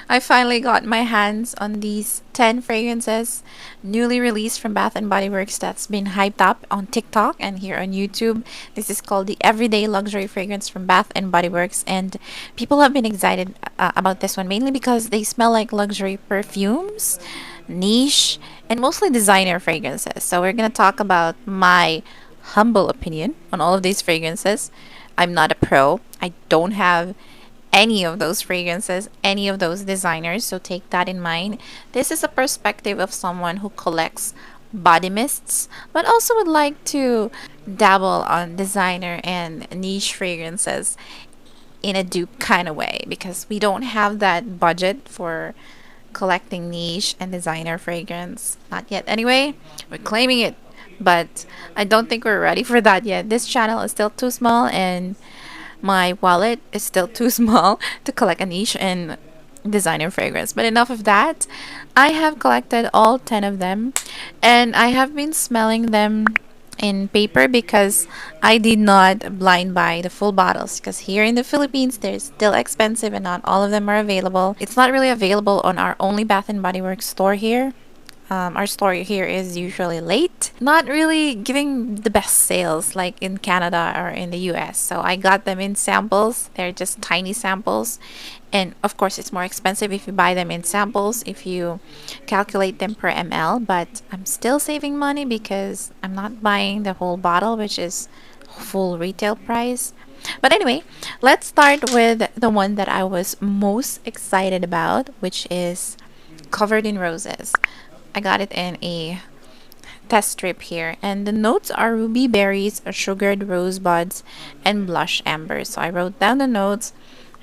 I finally got my hands on these 10 fragrances newly released from Bath and Body Works that's been hyped up on TikTok and here on YouTube. This is called the Everyday Luxury Fragrance from Bath and Body Works, and people have been excited about this one mainly because they smell like luxury perfumes, niche, and mostly designer fragrances. So we're going to talk about my humble opinion on all of these fragrances. I'm not a pro. I don't have any of those fragrances, any of those designers, so take that in mind. This is a perspective of someone who collects body mists, but also would like to dabble on designer and niche fragrances in a dupe kind of way because we don't have that budget for collecting niche and designer fragrance. Not yet. Anyway, we're claiming it, but I don't think we're ready for that yet. This channel is still too small and my wallet is still too small to collect a niche and designer fragrance. But enough of that. I have collected all 10 of them and I have been smelling them in paper because I did not blind buy the full bottles because here in the Philippines they're still expensive and not all of them are available. It's not really available on our only Bath and Body Works store here. Our store here is usually late, not really giving the best sales like in Canada or in the US. So I got them in samples. They're just tiny samples. And of course, it's more expensive if you buy them in samples, if you calculate them per ml. But I'm still saving money because I'm not buying the whole bottle, which is full retail price. But anyway, let's start with the one that I was most excited about, which is Covered in Roses. I got it in a test strip here, and the notes are ruby berries, sugared rosebuds, and blush amber. So I wrote down the notes,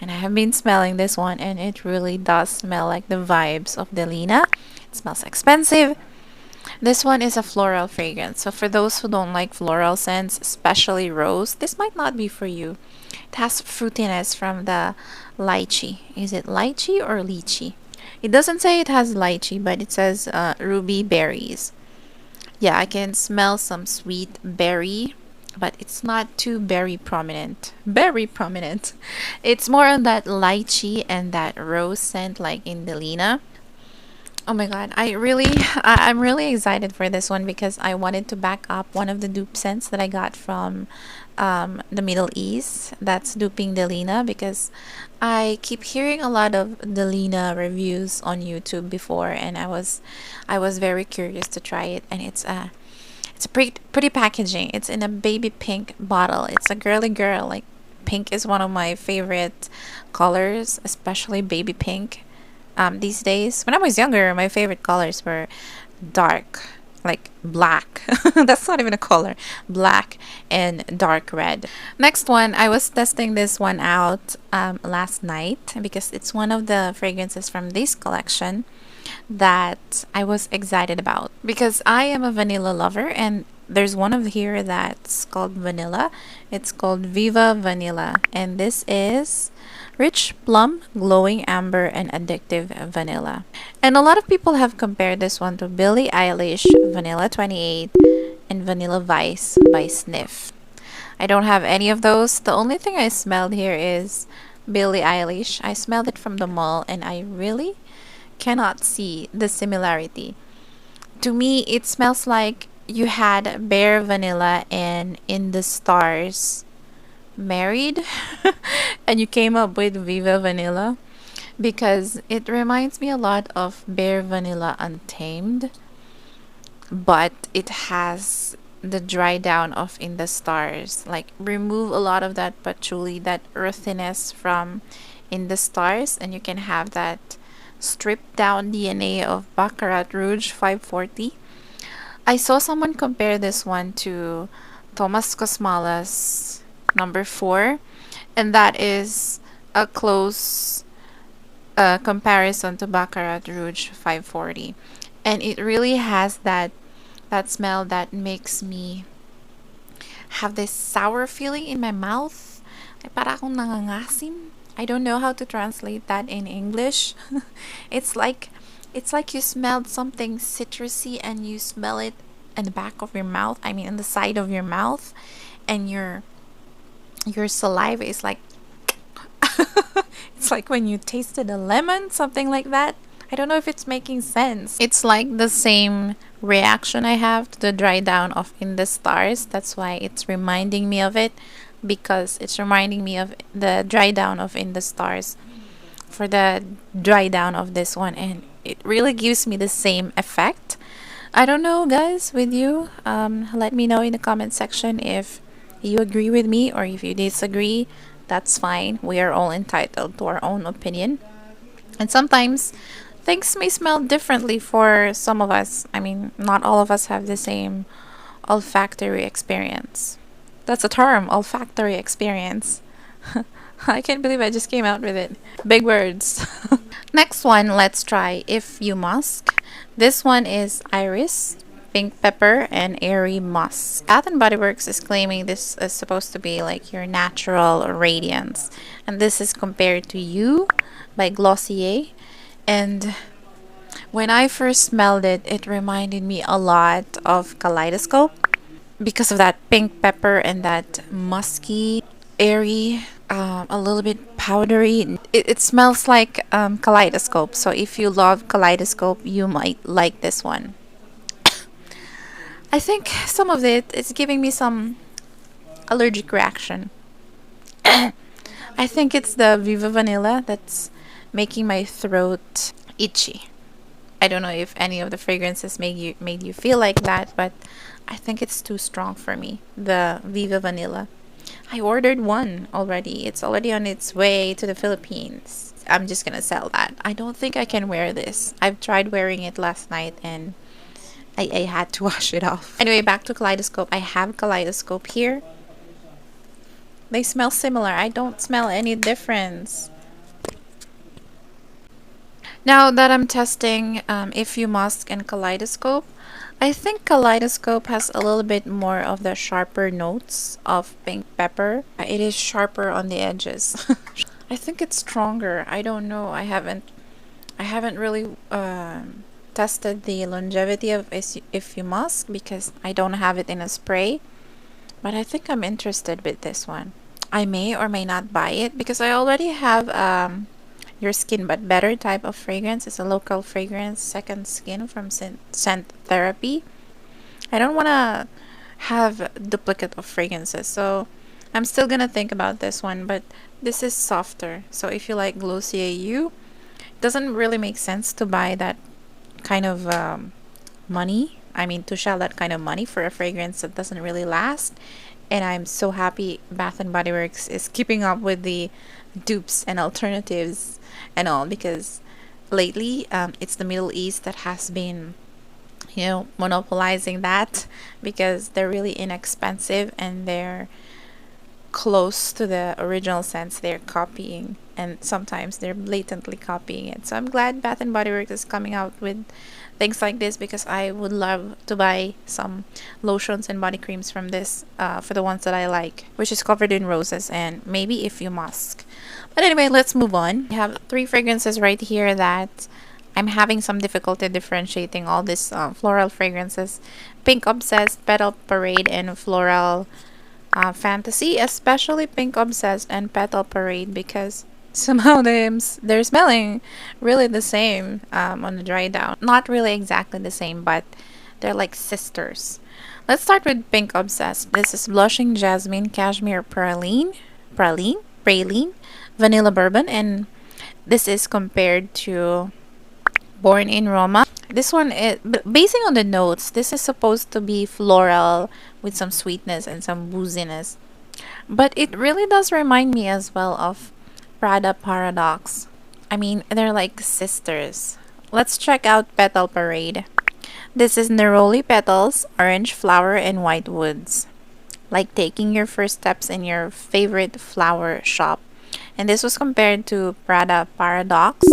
and I have been smelling this one, and it really does smell like the vibes of Delina. It smells expensive. This one is a floral fragrance. So for those who don't like floral scents, especially rose, this might not be for you. It has fruitiness from the lychee. Is it lychee or lychee? It doesn't say it has lychee, but it says ruby berries. Yeah, I can smell some sweet berry, but it's not too berry prominent. Berry prominent. It's more on that lychee and that rose scent like in Delina. Oh my god, I'm really excited for this one because I wanted to back up one of the dupe scents that I got from the Middle East. That's duping Delina because I keep hearing a lot of Delina reviews on YouTube before, and I was very curious to try it, and it's a pretty packaging. It's in a baby pink bottle. It's a girly girl. Like pink is one of my favorite colors, especially baby pink. These days, when I was younger, my favorite colors were dark, like black. That's not even a color. Black and dark red. Next one, I was testing this one out last night because it's one of the fragrances from this collection that I was excited about because I am a vanilla lover, and there's one of here that's called vanilla. It's called Viva Vanilla, and this is rich plum, glowing amber, and addictive vanilla. And a lot of people have compared this one to Billie Eilish Vanilla 28 and Vanilla Vice by Sniff. I don't have any of those. The only thing I smelled here is Billie Eilish. I smelled it from the mall and I really cannot see the similarity. To me, it smells like you had Bare Vanilla and In the Stars married and you came up with Viva Vanilla because it reminds me a lot of Bare Vanilla Untamed, but it has the dry down of In the Stars. Like remove a lot of that patchouli, that earthiness from In the Stars, and you can have that stripped down DNA of Baccarat Rouge 540. I saw someone compare this one to Thomas Cosmala's number 4, and that is a close comparison to Baccarat Rouge 540, and it really has that smell that makes me have this sour feeling in my mouth, like para akong nangangasim. I don't know how to translate that in English. it's like you smelled something citrusy and you smell it in the back of your mouth, I mean in the side of your mouth, and your saliva is like It's like when you tasted a lemon, something like that. I don't know if it's making sense. It's like the same reaction I have to the dry down of In the Stars. That's why it's reminding me of it, because it's reminding me of the dry down of In the Stars for the dry down of this one, and it really gives me the same effect. I don't know, guys, with you. Let me know in the comment section if you agree with me or if you disagree. That's fine. We are all entitled to our own opinion. And sometimes things may smell differently for some of us. I mean, not all of us have the same olfactory experience. That's a term, olfactory experience. I can't believe I just came out with it. Big words. Next one, let's try If You Musk. This one is Iris, Pink Pepper, and Airy Musk. Bath and Body Works is claiming this is supposed to be like your natural radiance. And this is compared to You by Glossier. And when I first smelled it, it reminded me a lot of Kaleidoscope because of that pink pepper and that musky, airy, a little bit powdery. It smells like Kaleidoscope. So if you love Kaleidoscope, you might like this one. I think some of it is giving me some allergic reaction. I think it's the Viva Vanilla that's making my throat itchy. I don't know if any of the fragrances made you feel like that, but I think it's too strong for me. The Viva Vanilla. I ordered one already. It's already on its way to the Philippines. I'm just gonna sell that. I don't think I can wear this. I've tried wearing it last night and I had to wash it off. Anyway, back to Kaleidoscope. I have Kaleidoscope here. They smell similar. I don't smell any difference. Now that I'm testing If You Musk and Kaleidoscope, I think Kaleidoscope has a little bit more of the sharper notes of pink pepper. It is sharper on the edges. I think it's stronger. I don't know. I haven't really tested the longevity of If You Musk because I don't have it in a spray. But I think I'm interested with this one. I may or may not buy it because I already have Your Skin But Better type of fragrance. It's a local fragrance, Second Skin from Scent Therapy. I don't want to have duplicate of fragrances, so I'm still gonna think about this one, but this is softer. So if you like Glossier You, it doesn't really make sense to buy that kind of money. I mean, to shell that kind of money for a fragrance that doesn't really last. And I'm so happy Bath and Body Works is keeping up with the dupes and alternatives and all, because lately it's the Middle East that has been, you know, monopolizing that because they're really inexpensive and they're close to the original scents they're copying, and sometimes they're blatantly copying it. So I'm glad Bath and Body Works is coming out with things like this because I would love to buy some lotions and body creams from this for the ones that I like, which is Covered in Roses and maybe If You Musk. But anyway, let's move on. I have three fragrances right here that I'm having some difficulty differentiating all these floral fragrances. Pink Obsessed, Petal Parade, and Floral Fantasy, especially Pink Obsessed and Petal Parade because somehow they're smelling really the same on the dry down. Not really exactly the same, but they're like sisters. Let's start with Pink Obsessed. This is Blushing Jasmine, Cashmere Praline, Vanilla Bourbon, and this is compared to Born in Roma. This one, basing on the notes, this is supposed to be floral with some sweetness and some booziness. But it really does remind me as well of Prada Paradox. I mean, they're like sisters. Let's check out Petal Parade. This is Neroli Petals, Orange Flower, and White Woods. Like taking your first steps in your favorite flower shop. And this was compared to Prada Paradox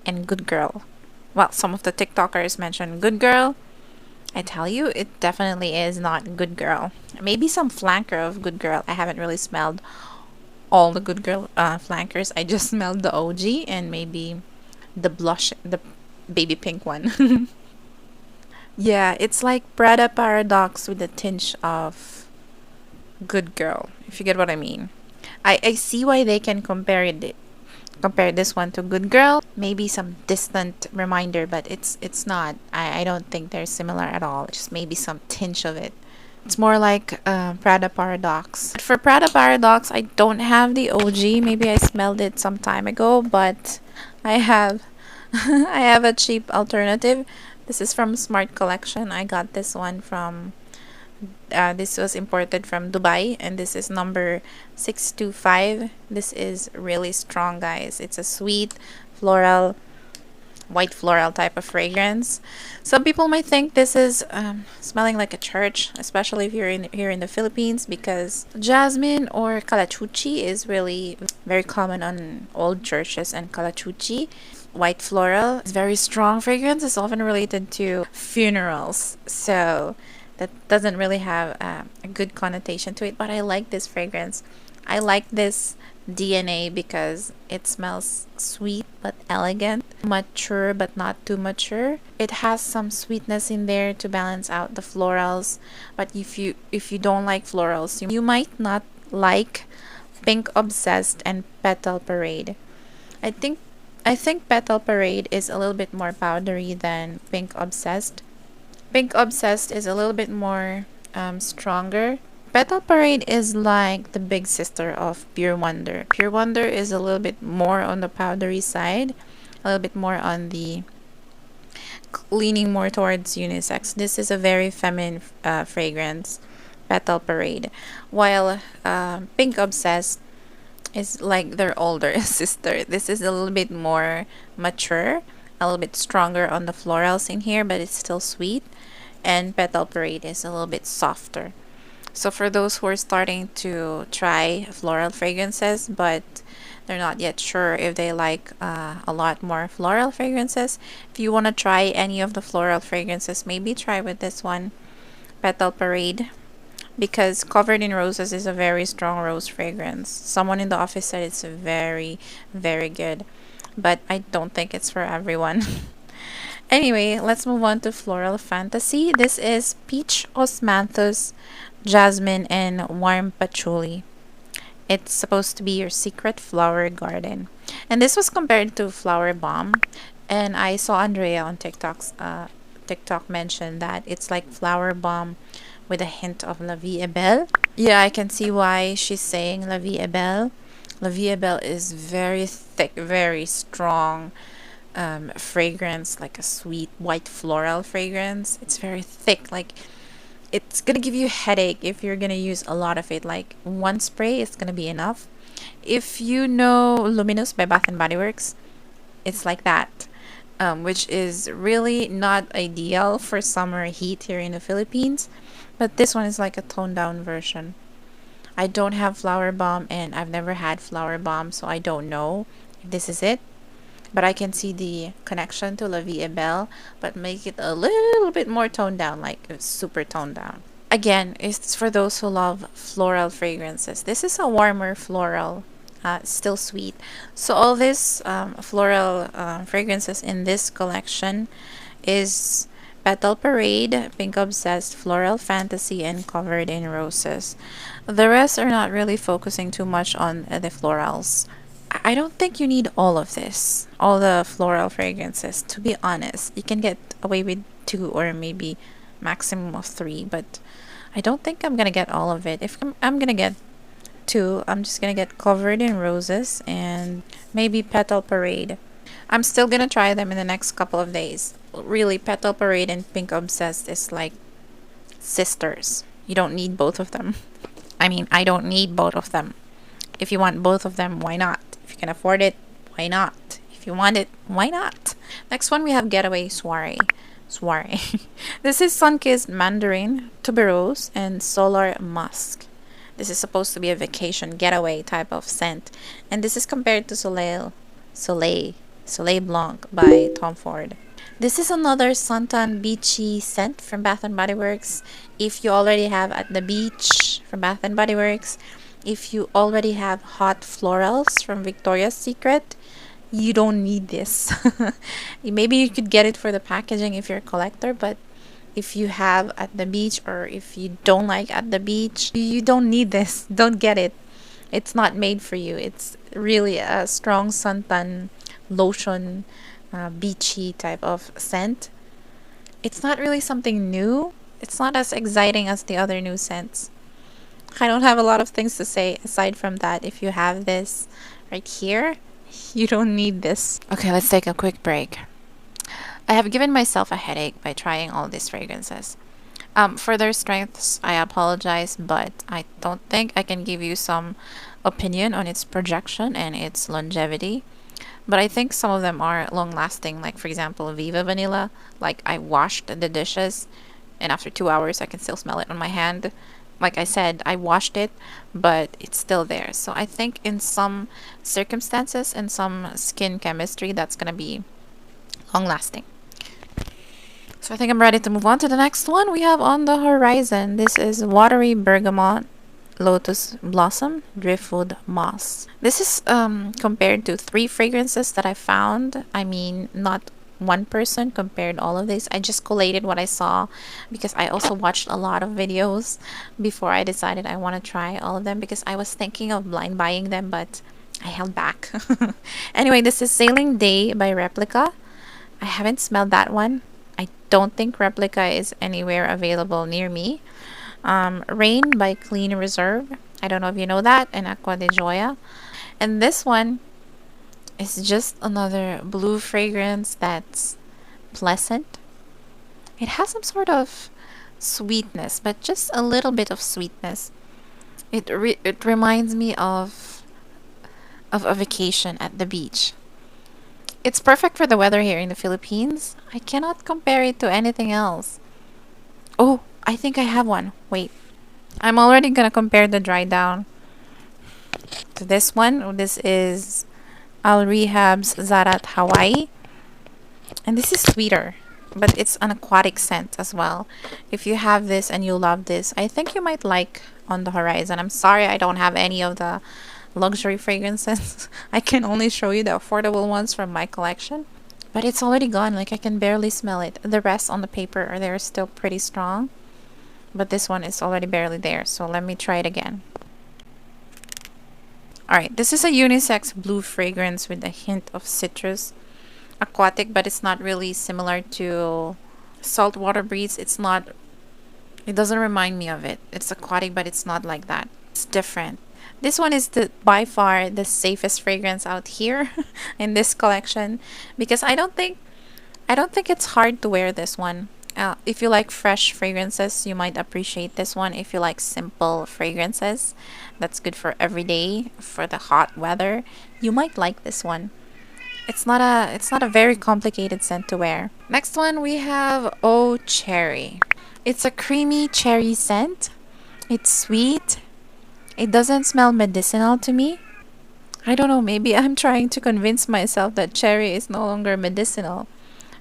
and Good Girl. Well, some of the TikTokers mentioned Good Girl. I tell you, it definitely is not Good Girl. Maybe some flanker of Good Girl. I haven't really smelled all the Good Girl flankers. I just smelled the OG and maybe the blush, the baby pink one. Yeah, it's like Prada Paradox with a tinge of Good Girl, if you get what I mean. I see why they can compare this one to Good Girl. Maybe some distant reminder, but it's not. I don't think they're similar at all. Just maybe some tinge of it. It's more like Prada Paradox. For Prada Paradox, I don't have the OG. Maybe I smelled it some time ago, but I have I have a cheap alternative. This is from Smart Collection. I got this one from this was imported from Dubai, and this is number 625. This is really strong, guys. It's a sweet floral, white floral type of fragrance. Some people might think this is smelling like a church, especially if you're here in the Philippines, because jasmine or calachuchi is really very common on old churches, and calachuchi, white floral, is very strong fragrance. It's often related to funerals, so that doesn't really have a good connotation to it. But I like this fragrance. I like this DNA because it smells sweet but elegant, mature but not too mature. It has some sweetness in there to balance out the florals. But if you don't like florals, you might not like Pink Obsessed and Petal Parade. I think Petal Parade is a little bit more powdery than Pink Obsessed. Pink Obsessed is a little bit more stronger. Petal Parade is like the big sister of Pure Wonder. Pure Wonder is a little bit more on the powdery side, a little bit more on the leaning more towards unisex. This is a very feminine fragrance, Petal Parade, while Pink Obsessed is like their older sister. This is a little bit more mature, a little bit stronger on the florals in here, but it's still sweet. And Petal Parade is a little bit softer. So for those who are starting to try floral fragrances, but they're not yet sure if they like a lot more floral fragrances, if you want to try any of the floral fragrances, maybe try with this one, Petal Parade, because Covered in Roses is a very strong rose fragrance. Someone in the office said it's very, very good, but I don't think it's for everyone. Anyway, let's move on to Floral Fantasy. This is Peach Osmanthus, Jasmine, and Warm Patchouli. It's supposed to be your secret flower garden. And this was compared to Flower Bomb. And I saw Andrea on TikTok mention that it's like Flower Bomb with a hint of La Vie est Belle. Yeah, I can see why she's saying La Vie est Belle. La Vie est Belle is very thick, very strong fragrance, like a sweet white floral fragrance. It's very thick, like it's gonna give you a headache if you're gonna use a lot of it. Like one spray is gonna be enough. If you know Luminous by Bath and Body Works, it's like that, which is really not ideal for summer heat here in the Philippines. But this one is like a toned down version. I don't have Flower Bomb, and I've never had Flower Bomb, so I don't know if this is it. But I can see the connection to La Vie est Belle, but make it a little bit more toned down, like super toned down. Again, it's for those who love floral fragrances. This is a warmer floral, still sweet. So all this floral fragrances in this collection is Petal Parade, Pink Obsessed, Floral Fantasy, and Covered in Roses. The rest are not really focusing too much on the florals. I don't think you need all of this, all the floral fragrances, to be honest. You can get away with 2 or maybe maximum of 3, but I don't think I'm gonna get all of it. If I'm gonna get 2, I'm just gonna get Covered in Roses and maybe Petal Parade. I'm still gonna try them in the next couple of days. Really, Petal Parade and Pink Obsessed is like sisters. You don't need both of them. I mean, I don't need both of them. If you want both of them, why not? If you can afford it, why not? If you want it, why not? Next one, we have Getaway Soiree. This is Sunkissed Mandarin, Tuberose, and Solar Musk. This is supposed to be a vacation getaway type of scent. And this is compared to Soleil Blanc by Tom Ford. This is another suntan beachy scent from Bath and Body Works. If you already have At the Beach from Bath and Body Works, if you already have Hot Florals from Victoria's Secret, you don't need this. Maybe you could get it for the packaging if you're a collector, but if you have At the Beach, or if you don't like At the Beach, you don't need this. Don't get it. It's not made for you. It's really a strong suntan lotion, beachy type of scent. It's not really something new. It's not as exciting as the other new scents. I don't have a lot of things to say aside from that. If you have this right here, you don't need this. Okay, let's take a quick break. I have given myself a headache by trying all these fragrances. For their strengths, I apologize, but I don't think I can give you some opinion on its projection and its longevity. But I think some of them are long lasting, like for example, Viva Vanilla. Like I washed the dishes, and after 2 hours, I can still smell it on my hand. Like I said, I washed it, but it's still there. So I think in some circumstances and some skin chemistry, that's gonna be long lasting. So I think I'm ready to move on to the next one we have on the horizon. This is Watery Bergamot Lotus Blossom Driftwood Moss. This is compared to 3 fragrances that I found. I mean, not one person compared all of this. I just collated what I saw because I also watched a lot of videos before I decided I want to try all of them, because I was thinking of blind buying them, but I held back. Anyway, this is Sailing Day by Replica. I haven't smelled that one. I don't think Replica is anywhere available near me. Rain by Clean Reserve. I don't know if you know that. And Aqua de Joya. And this one is just another blue fragrance that's pleasant. It has some sort of sweetness, but just a little bit of sweetness. It reminds me of a vacation at the beach. It's perfect for the weather here in the Philippines. I cannot compare it to anything else. Oh, I think I have one. Wait. I'm already gonna compare the dry down to this one. This is Al Rehab's Zarat Hawaii. And this is sweeter, but it's an aquatic scent as well. If you have this and you love this, I think you might like On the Horizon. I'm sorry I don't have any of the luxury fragrances. I can only show you the affordable ones from my collection. But it's already gone. Like I can barely smell it. The rest on the paper are there still pretty strong. But this one is already barely there. So let me try it again. Alright, this is a unisex blue fragrance with a hint of citrus. Aquatic, but it's not really similar to Saltwater Breeze. It doesn't remind me of it. It's aquatic, but it's not like that. It's different. This one is by far the safest fragrance out here in this collection, because I don't think it's hard to wear this one. If you like fresh fragrances, you might appreciate this one. If you like simple fragrances, that's good for every day, for the hot weather, you might like this one. It's not a very complicated scent to wear. Next one we have Oh Cherry. It's a creamy cherry scent. It's sweet. It doesn't smell medicinal to me. I don't know, maybe I'm trying to convince myself that cherry is no longer medicinal,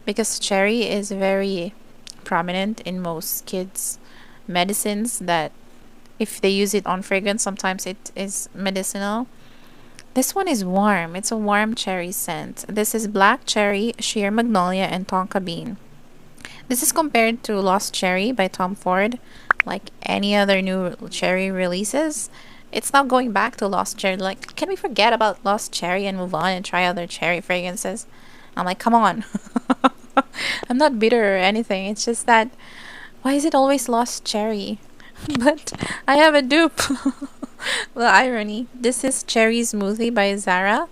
because cherry is very prominent in most kids' medicines, that if they use it on fragrance, sometimes it is medicinal. This one is warm. It's a warm cherry scent. This is Black Cherry, Sheer Magnolia, and Tonka Bean. This is compared to Lost Cherry by Tom Ford. Like any other new cherry releases, it's not going back to Lost Cherry. Like, can we forget about Lost Cherry and move on and try other cherry fragrances? I'm like, come on. I'm not bitter or anything. It's just that, why is it always Lost Cherry? But I have a dupe. The irony. This is Cherry Smoothie by Zara.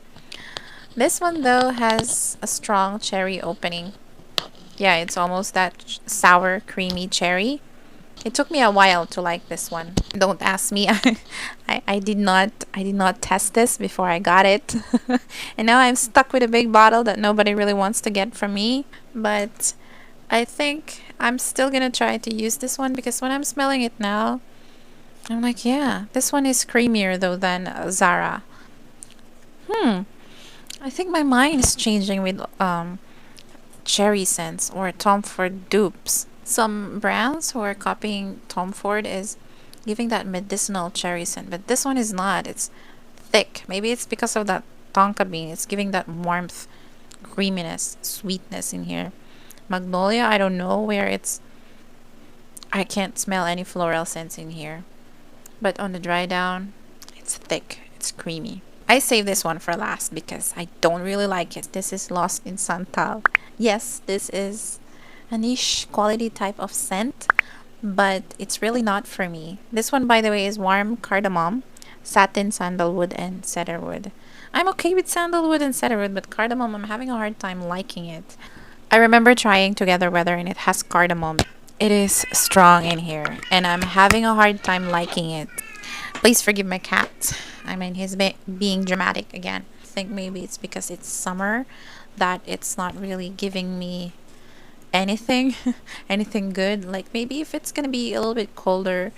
This one though has a strong cherry opening. Yeah, it's almost that sour, creamy cherry. It took me a while to like this one. Don't ask me. I did not test this before I got it. And now I'm stuck with a big bottle that nobody really wants to get from me. But I think I'm still gonna try to use this one, because when I'm smelling it now, I'm like, yeah, this one is creamier though than Zara. I think my mind is changing with cherry scents or Tom Ford dupes. Some brands who are copying Tom Ford is giving that medicinal cherry scent, but this one is not. It's thick. Maybe it's because of that tonka bean. It's giving that warmth, creaminess, sweetness in here. Magnolia, I don't know where it's. I can't smell any floral scents in here. But on the dry down, it's thick. it's creamy. I saved this one for last because I don't really like it. This is Lost in Santal. Yes, this is a niche quality type of scent, but it's really not for me. This one, by the way, is warm cardamom, satin sandalwood, and cedarwood. I'm okay with sandalwood and cedarwood, but cardamom, I'm having a hard time liking it. I remember trying Together Weather and it has cardamom. It is strong in here, and I'm having a hard time liking it. Please forgive my cat. I mean, he's being dramatic again. I think maybe it's because it's summer that it's not really giving me anything, anything good. Like maybe if it's gonna be a little bit colder,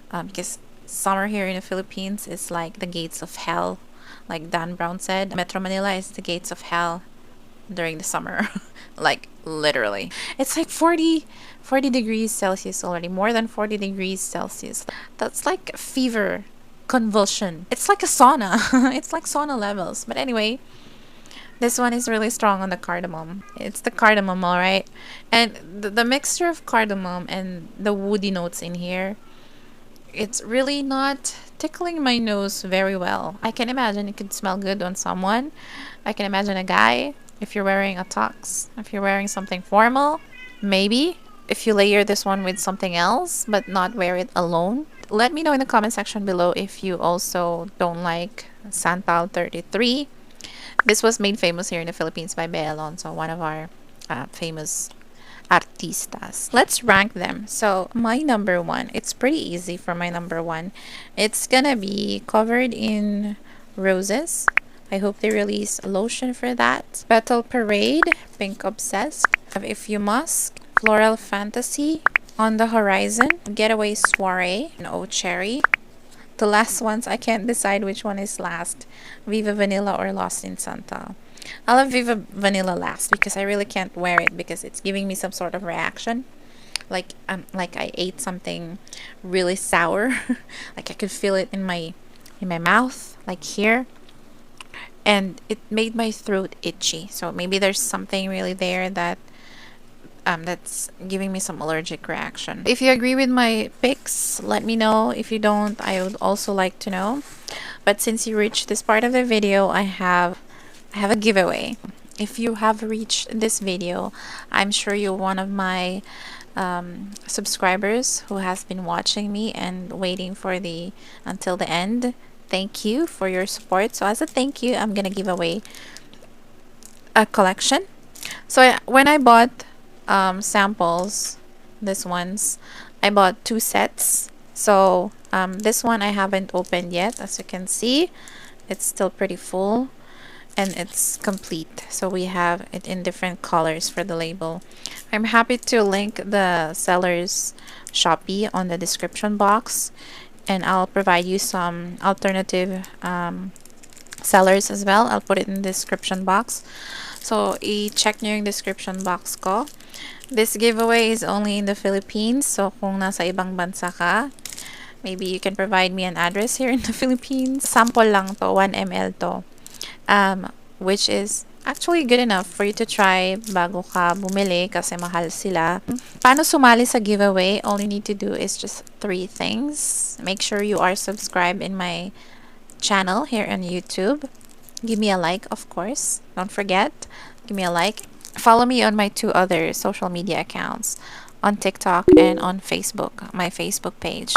because summer here in the Philippines is like the gates of hell. Like Dan Brown said, Metro Manila is the gates of hell during the summer. Like literally. It's like 40 degrees Celsius already. More than 40 degrees Celsius. That's like fever, convulsion. It's like a sauna. It's like sauna levels. But anyway, this one is really strong on the cardamom. It's the cardamom, alright? And the mixture of cardamom and the woody notes in here, it's really not tickling my nose very well. I can imagine it could smell good on someone. I can imagine a guy, if you're wearing a tux, if you're wearing something formal, maybe. If you layer this one with something else, but not wear it alone. Let me know in the comment section below if you also don't like Santal 33. This was made famous here in the Philippines by Bea Alonso, one of our famous artistas. Let's rank them. So my number one, it's pretty easy for my number one. It's gonna be Covered in Roses. I hope they release a lotion for that. Petal Parade, Pink Obsessed. If You Must, Floral Fantasy, On the Horizon, Getaway Soiree, and Oh Cherry. The last ones, I can't decide which one is last. Viva Vanilla or Lost in Santal. I'll have Viva Vanilla last because I really can't wear it because it's giving me some sort of reaction. Like I ate something really sour. Like I could feel it in my mouth, like here. And it made my throat itchy. So maybe there's something really there that that's giving me some allergic reaction. If you agree with my picks, let me know. If you don't, I would also like to know. But since you reached this part of the video, I have a giveaway. If you have reached this video, I'm sure you're one of my subscribers who has been watching me and waiting for the until the end. Thank you for your support. So as a thank you, I'm gonna give away a collection. So when I bought samples, this ones, I bought 2 sets. So this one I haven't opened yet. As you can see, it's still pretty full and it's complete. So we have it in different colors for the label. I'm happy to link the seller's Shopee on the description box, and I'll provide you some alternative sellers as well. I'll put it in the description box. So i-check nyo yung description box ko. This giveaway is only in the Philippines. So kung nasa ibang bansa ka, maybe you can provide me an address here in the Philippines. Sample lang to, 1 ml to. Which is actually good enough for you to try bago ka bumili kasi mahal sila. Paano sumali sa giveaway? All you need to do is just 3 things. Make sure you are subscribed in my channel here on YouTube. Give me a like, of course. Don't forget, give me a like. Follow me on my 2 other social media accounts, on TikTok and on Facebook, my Facebook page.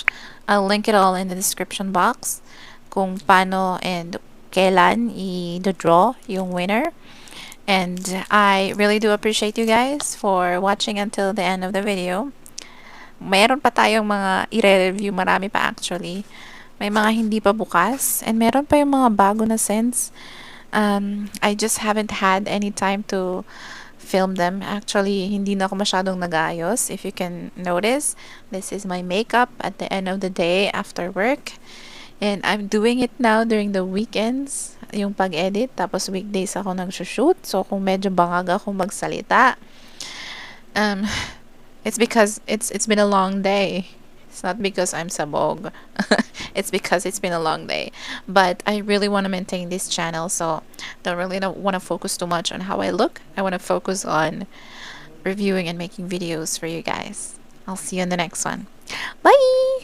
I'll link it all in the description box kung paano and kailan i-draw yung winner. And I really do appreciate you guys for watching until the end of the video. Meron pa tayong mga i-review, marami pa actually. May mga hindi pa bukas, and meron pa yung mga bago na scents. I just haven't had any time to film them. Actually, hindi na ako masyadong nag-aayos. If you can notice, this is my makeup at the end of the day after work. And I'm doing it now during the weekends, yung pag-edit. Tapos weekdays ako nag-shoot. So kung medyo bangag ako magsalita, it's because it's been a long day. It's not because I'm sabog. It's because it's been a long day. But I really want to maintain this channel, so don't want to focus too much on how I look. I want to focus on reviewing and making videos for you guys. I'll see you in the next one. Bye!